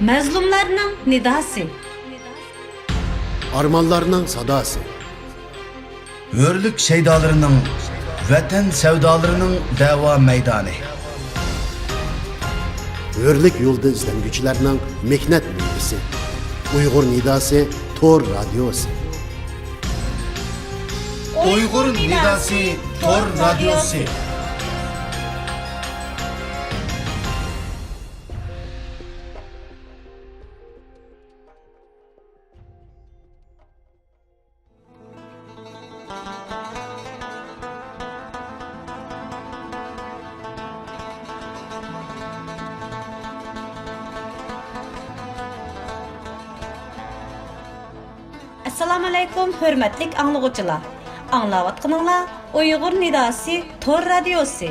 Mazlumlarning nidasi. Armanlarning sadası. Hürlük şeydalarının, vatan sevdalarının dava meydanı. Hürlük yolda izlengüçlerinin meknet bilgisi. Uygur nidası Tor Radyosu. Uygur Nidası Tor Radyosu. Assalamu alaykum hürmetlik anlıqçılar. Anlavatqınыңlar Uygur Nidası Tor Radyosu.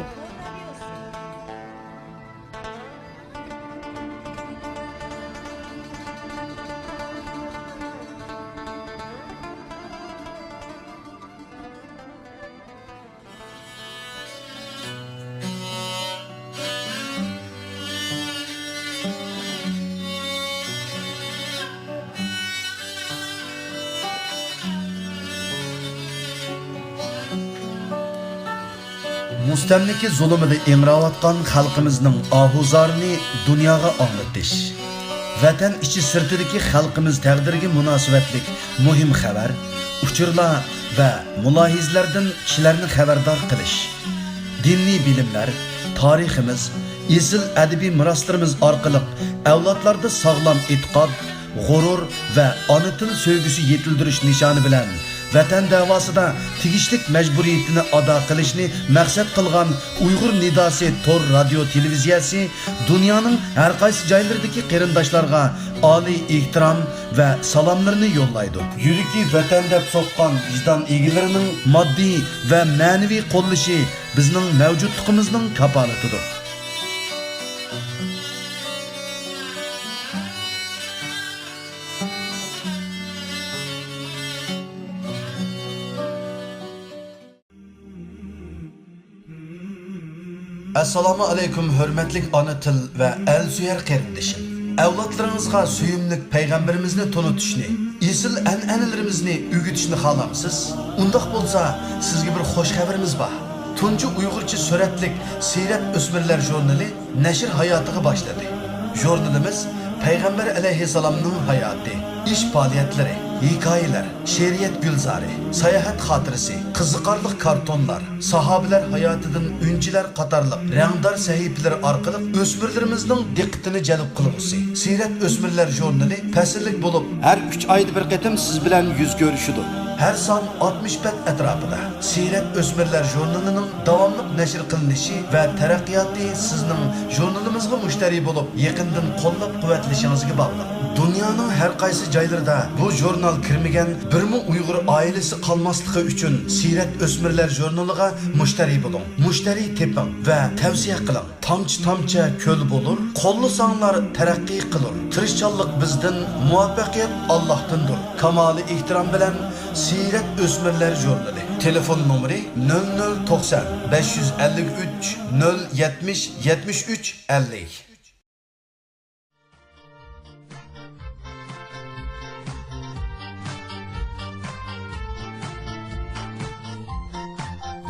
Mustamliki zulümüde emravatkan halkımızın ahuzarını dünyaya anlatış. Vatan içi sırtındaki halkımız təqdirge münasibetlik muhim haber, uçurlar ve mulahizlerden kişilerini haberdar kılış. Dinli bilimler, tarihimiz, esil edebi miraslarımız arkalık evlatlarda sağlam itiqad, gurur ve ana til söygüsü yetildiriş nişanı bilen Vatan davasida tegishlik mecburiyetini ada qilishni maqsad qilgan Uygur Nidası Tor Radio televiziyasi dunyoning har qaysi joylaridagi qarindoshlarga oliy ehtirom va salomlarini yo'llaydi. Yuragi vatan deb so'qqan vijdon egalarining moddiy va ma'naviy qo'llashi bizning mavjudligimizning kafolatidir. Assalamu alaykum hürmetlik ana til ve el suyer qarindishim. Avlodlaringizga suyumlik payg'ambarimizni tonutishni, esil an'analarimizni o'rgatishni xohlamsiz? Undaq bo'lsa, sizga bir xo'sh xabarimiz bor. Tunji Uyg'urcha suratlik Siyrat o'smirlar jurnali nashr hayotiga boshladi. Jurnalimiz Payg'ambar alayhissalomning hayoti, ish faoliyatlari, hikoyalar, she'riyat gulzori, sayohat xotirasi, qiziqarli kartonlar, sahobalar hayotidan unchilar qatorliq rangdor sahifalar orqali o'smirlarimizning diqqatini jalb qilgusi. Siyrat o'smirlar jurnali fasllik bo'lib, har 3 oyda bir qatim siz bilan yuz ko'rishidi. Her son 60 bet etrafında Siyrat O'smirlar jurnalining davomli nashr qilinishi va taraqqiyoti sizning jurnalimizga mushtari bo'lib, yaqindan qo'llab-quvvatlashingizga bog'liq. Dunyoning har qaysi joylarida bu jurnal kirmagan birmi Uyg'ur oilasi qolmasligi uchun Siyrat O'smirlar jurnaliga mushtari bo'ling. Mushtari teping va tavsiya qiling. Tomchi ko'l bo'lur, qo'llasanglar taraqqiy qilur. Tirishchanlik bizdan, muvaffaqiyat Allohdandir. Kamoli ehtirom bilan Siyrat O'smirlar jurnali. Telefon numari 0090 553 070 73 50.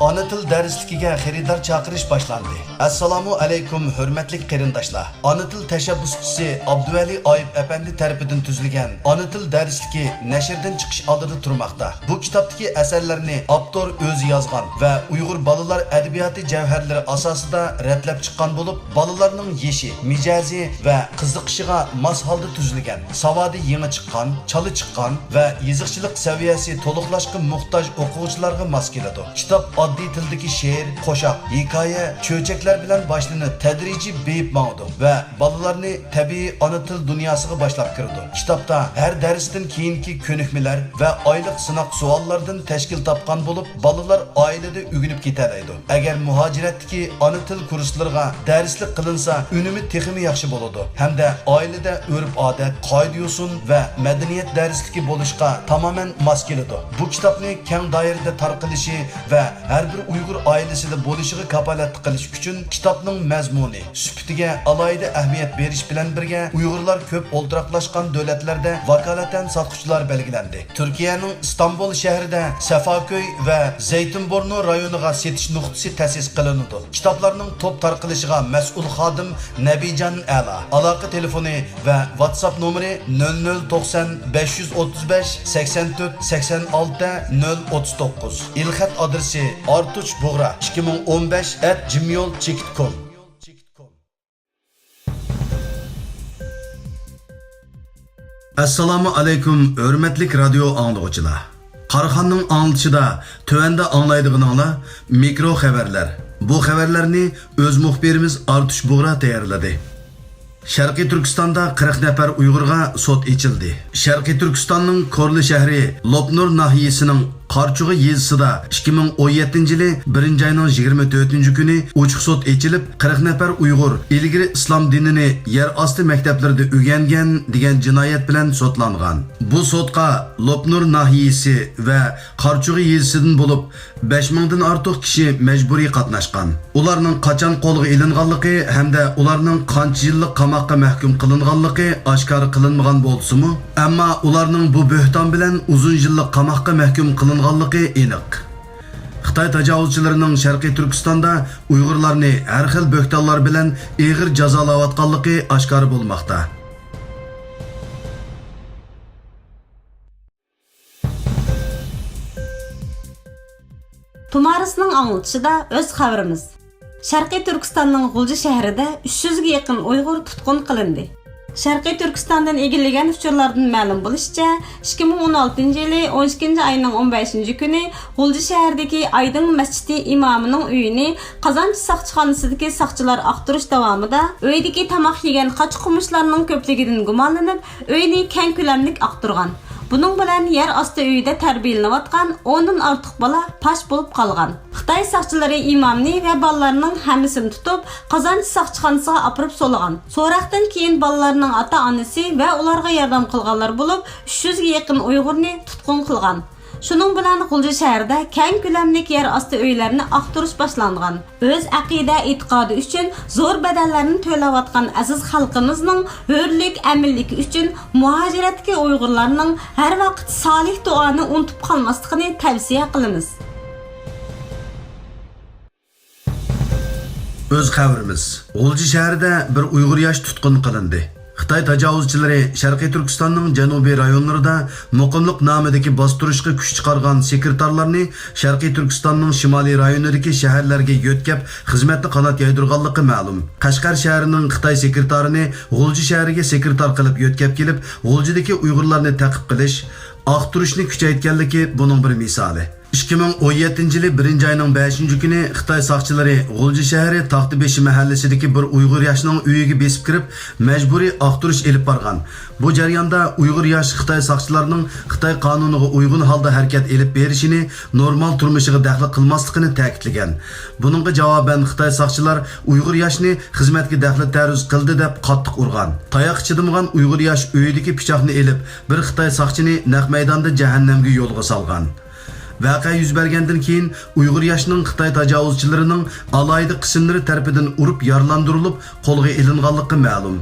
Ana til darsligiga xaridor chaqirish boshlandi. Assalomu alaykum hurmatli qarindoshlar. Ana til tashabbuschisi Abduvali Oyib efendi tarafidan tuzilgan Ana til darsligi nashrdan chiqish oldida turmoqda. Bu kitobdagi asarlarni avtor o'zi yozgan va Uyg'ur bolalar adabiyoti javharlari asosida ratlab chiqqan bo'lib, bolalarning yeshi, mijozi va qiziqishiga mos holda tuzilgan. Savodi yangi chiqqan, chali chiqqan va yiziqchilik saviyasi to'liqlashga muhtoj o'quvchilarga mos keladi. Kitob oddiy tildagi she'r, qo'shiq, hikoya, cho'chaklar bilan boshlanib tadrijiy beyib mavdu va bolalarni tabiiy ona til dunyosiga boshlab kirdi. Kitobda har darsdan keyingi ko'nikmalar va oylik sinoq savollardan tashkil topgan bo'lib, bolalar oilada o'rganib ketalaydi. Agar muhojiratdagi ona til kurslariga darslik qilinsa, unumi texmi yaxshi bo'ladi. Hamda oilada urf-odat, qoida-usul va madaniyat darsligi bo'lishga tamoman mos keladi. Bu kitobni keng doirada tarqalishi va har har bir Uyg'ur oilasida bo'lishiga kapolat qilish uchun kitobning mazmuni, sifatiga alohida ahamiyat berish bilan birga Uyg'urlar ko'p o'ltiraqlashgan davlatlarda vakolatan sotuvchilar belgilandi. Turkiyaning Istanbul shahrida Safaköy va Zaytunburnu rayoniga setish nuqtasi ta'sis qilindi. Kitoblarning to'p tarqilishiga mas'ul xodim Nabijon Ala. Aloqa telefoni va WhatsApp nomeri 0090 535 84 86 039. İlxat adresi Artuç Buğra 2015@gmail.com. Assalomu alaykum hurmatli radio anglovchilar. Qarxonning anglitishida tövəndə anglaydiganlar mikro xabarlar. Bu xabarlarni o'z muxbirimiz Artuç Buğra tayyorladi. Sharqiy Turkistonda 40 nafar Uyg'urga sud ochildi. Sharqiy Turkistonning Korli shahri Lopnur nahiyasining Qarchug'i yezisida 2017-yili 1-oyning 24-kuni ochiq sud ochilib, 40 nafar Uyg'ur ilgari islom dinini yer osti maktablarida o'rgangan degan jinoyat bilan sudlangan. Bu sudga Lopnur nahiyasi va Qarchug'i yezisidan bo'lib 5000 dan ortiq kishi majburiy qatnashgan. Ularning qachon qo'lga ilinganligi hamda ularning qancha yillik qamoqqa mahkum qilinganligi oshkor qilinmagan bo'lsa-mu, ammo ularning bu bo'hton bilan uzun yillik qamoqqa mahkum qilinganligi aniq. Xitoy tajovuzchilarining Sharqiy Turkistonda Uyg'urlarni har xil bo'htonlar bilan og'ir jazolayotganligi oshkor bo'lmoqda. Tumarisning anglitishida o'z xabarimiz. Sharqiy Turkistonning G'ulji shahrida 300 ga yaqin Uyg'ur tutqun qilindi. Sharqiy Turkistondan egilgan uchurlardan ma'lum bo'lishicha, 2016-yili 12-oyning 15-kuni G'ulji shahridagi Aydin masjidi imomining uyini Qozonchi soqchixonasidagi soqchilar aqtirish davomida uydagi tamoq yegan qochqumushlarning ko'pligidan gumonlanib, uyni keng ko'lamlik aqtirgan. Bunun bilan yer osti uyida tarbiyalanayotgan 10 dan ortiq bola pash bo'lib qolgan. Xitoy soqchilari imomni va bolalarning hammasini tutib, Qozonchi soqchixonasiga olib so'lagan. So'roqdan keyin bolalarning ota-onasi va ularga yordam qilganlar bo'lib, 300 ga yaqin Uyg'urni tutqun qilgan. Shuning bilan G'ulji shahrida keng ko'lamlik yer osti uylarni aqtirish boshlangan. O'z aqida e'tiqodi uchun zo'r badallarni to'layotgan aziz xalqimizning hurlik, aminligi uchun muhojiratga Uyg'urlarning har vaqt solih duoni unutib qolmasligini tavsiya qilamiz. O'z xabarimiz. G'ulji shahrida bir Uyg'ur yosh tutqun qilindi. Xitoy tajovuzchilari Sharqiy Turkistonning janubiy rayonlarida muqimlik nomidagi bostirishga kuch chiqargan sekretarlarni Sharqiy Turkistonning shimoliy rayonlaridagi shaharlarga yo'tkab xizmatni qanot yaydirganligi ma'lum. Qashqar shahrining Xitoy sekretarini G'ulji shahriga sekretar qilib yo'tkab kelib, G'uljidagi Uyg'urlarni ta'qib qilish, aqtirishni kuchaytirganligi buning bir misoli. 2017-yili 1-oyning 5-kuni Xitoy soqchilari G'ulji shahri Taxtibeshi mahallasidagi bir Uyg'ur yoshining uyiga besib kirib, majburiy aqtirish elib borgan. Bu jarayonda Uyg'ur yosh Xitoy soqchilarining Xitoy qonuniga uyg'un holda harakat elib berishini, normal turmushiga daxl qilmasligini ta'kidlagan. Buningga javoban Xitoy soqchilar Uyg'ur yoshni xizmatga daxl ta'ruz qildi deb qattiq urgan. Tayoq chidamagan Uyg'ur yosh uyidagi pichoqni elib, bir Xitoy soqchini naq maydonda jahannamga yo'lga solgan. Voqea yuz bergandan keyin Uyg'ur yoshining Xitoy tajovuzchilarining alohida qismlari tarafidan urib yaralandirilib, qo'lga ilinganligi ma'lum.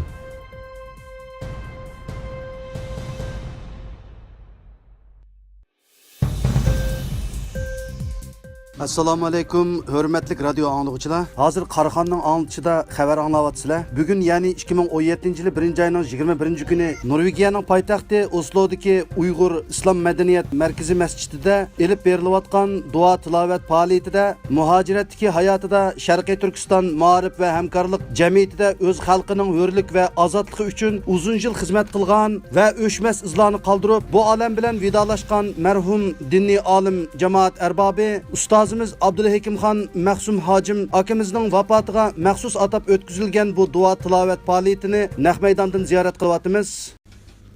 Assalomu alaykum hurmatli radio anglovchilar. Hozir Qarxonning anglitishida xabar anglayapsizlar. Bugun ya'ni 2017-yili 1-oyning 21-kuni Norvegiyaning poytaxti Oslodagi Uyg'ur Islom madaniyat markazi masjidida elib berilayotgan duo tilovat faoliyatida muhojiratdagi hayotida Sharqiy Turkiston ma'rif va hamkorlik jamiyatida o'z xalqining hurlik va ozodligi uchun uzun yil xizmat qilgan va o'chmas izlarni qoldirib, bu olam bilan vidolashgan marhum diniy olim jamoat arbobi ustoz Abdulhakimxon Mahsum Hojim akimizning vafotiga maxsus atab o'tkazilgan bu duo tilovat faoliyatini naq maydondan ziyorat qilyapmiz.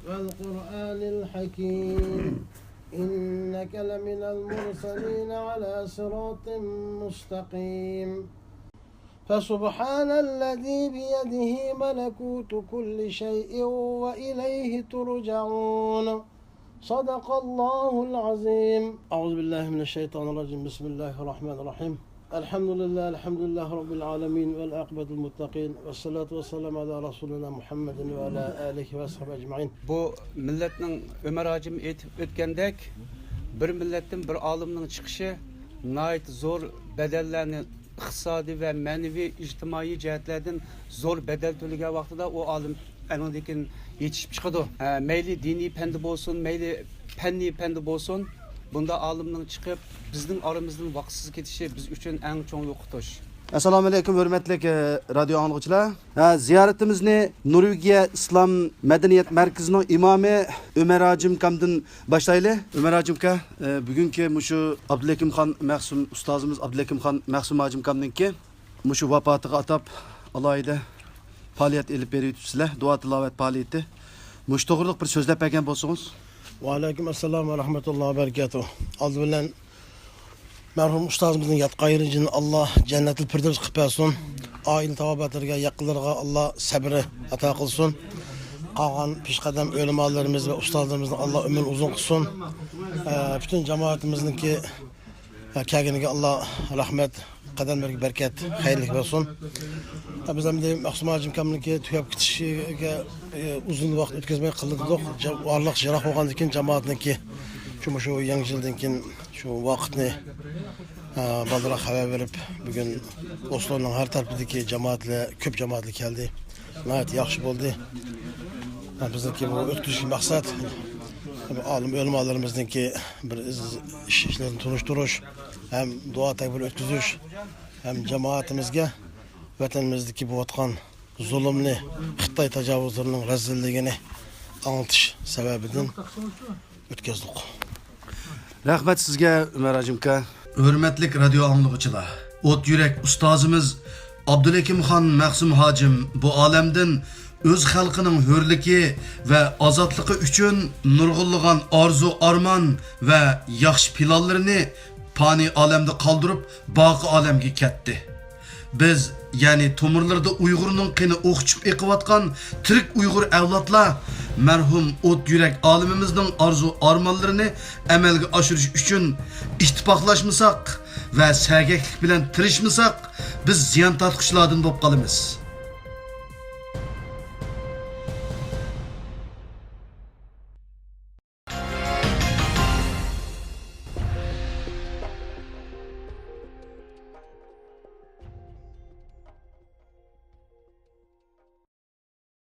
Val Qur'anil hakim innaka laminal mursalin ala siratin mustaqim. فسبحان الذي بيده ملكوت كل شيء وإليه ترجعون Sadakallahul azim. Euzubillahimineşşeytanirracim. Bismillahirrahmanirrahim. Elhamdülillah Rabbil alemin vel akibetul muttaqin ve salatu ve selamu ala Resulina Muhammedin ve ala alihi ve sahbihi ecmaîn. Bu milletning Ömer Hacim aytib o'tgandek, bir millatdan bir olimning chiqishi nihoyat zo'r bedellarni iqtisodiy va ma'naviy ijtimoiy jihatlardan zo'r bedel to'lagan vaqtida u olim anandekin yetishib chiqadi. Mayli diniy pandi bo'lsin, mayli fanniy pandi bo'lsin, bunda olimning chiqib bizning oramizdan vaqtsiz ketishi biz uchun eng cho'ng yo'qotish. Assalomu alaykum hurmatli radio anglag'uchilar. Ziyoratimizni Norvegiya Islom madaniyat markazining imomi Ömer Hacim kamdan boshlaylik. Ömer Hacim ka bugungi mushu Abdulakimxon Mahsum ustozimiz Abdulakimxon Mahsum Hacim kamninki mushu vafotiga atab alohida faoliyat elib beryapsizlar. Duo tilovat faoliyati. Mush to'g'riliq bir so'zlab bergan bo'lsangiz. Ve aleyküm esselam ve rahmetullahi ve berekatuhu. Aldı bilen merhum ustazımızın yat gayrıcını Allah cennetil firdevs kıpasın. Aile tavabatlarına, yakınlarına Allah sabırı ata kılsın. Kalan pişkadem ölümalarımız ve ustazlarımızın Allah ömür uzun kılsın. Bütün cemaatimizin ki kâginiga Allah rahmet, kademlerine bereket, hayırlık olsun. Biz hem de Mahsum Hacim kamının ki tüyap gitişiga uzun vaqt ötkazmay qildik. Varlık jarah olgandan cemaatning ki şu yangi yildan keyin şu vaqtni baldırak haber verip bugün Oslo'nun her tarafındaki cemaatler, köp cemaatler geldi. Nəhayət yaxşı oldu. Bizdeki bu ötküzüş maksat alim ölümalarımızın ki bir işlerini tunuşturuş, hem dua tekbir ötküzüş, hem cemaatimizge vatanimizdeki bu vatkan zulümni, Xitay tecavüzlerinin rezilliğini anlatış sebebinden ötküzdük. Rahmet sizge Ömer Hacim ka. Hürmetlik radyo anlıqçılar. Ot yürek ustazımız Abdulakimxon Mahsum Hacim bu alemden öz xalqining hürliki ve azatlığı üçün nurgulluğan arzu arman ve yaxşı planlarını pani alemde kaldırıp baqi alemge ketdi. Biz yani tomurlarda Uygur'un qini o'qchib eqivatgan tirik Uyg'ur avlodlar merhum ot yürek alimimizning arzu armanlarini amalga oshirish uchun ittifoqlashmasak ve sergeklik bilan tirishmasak biz ziyon tortquchilardan bo'lib qolamiz.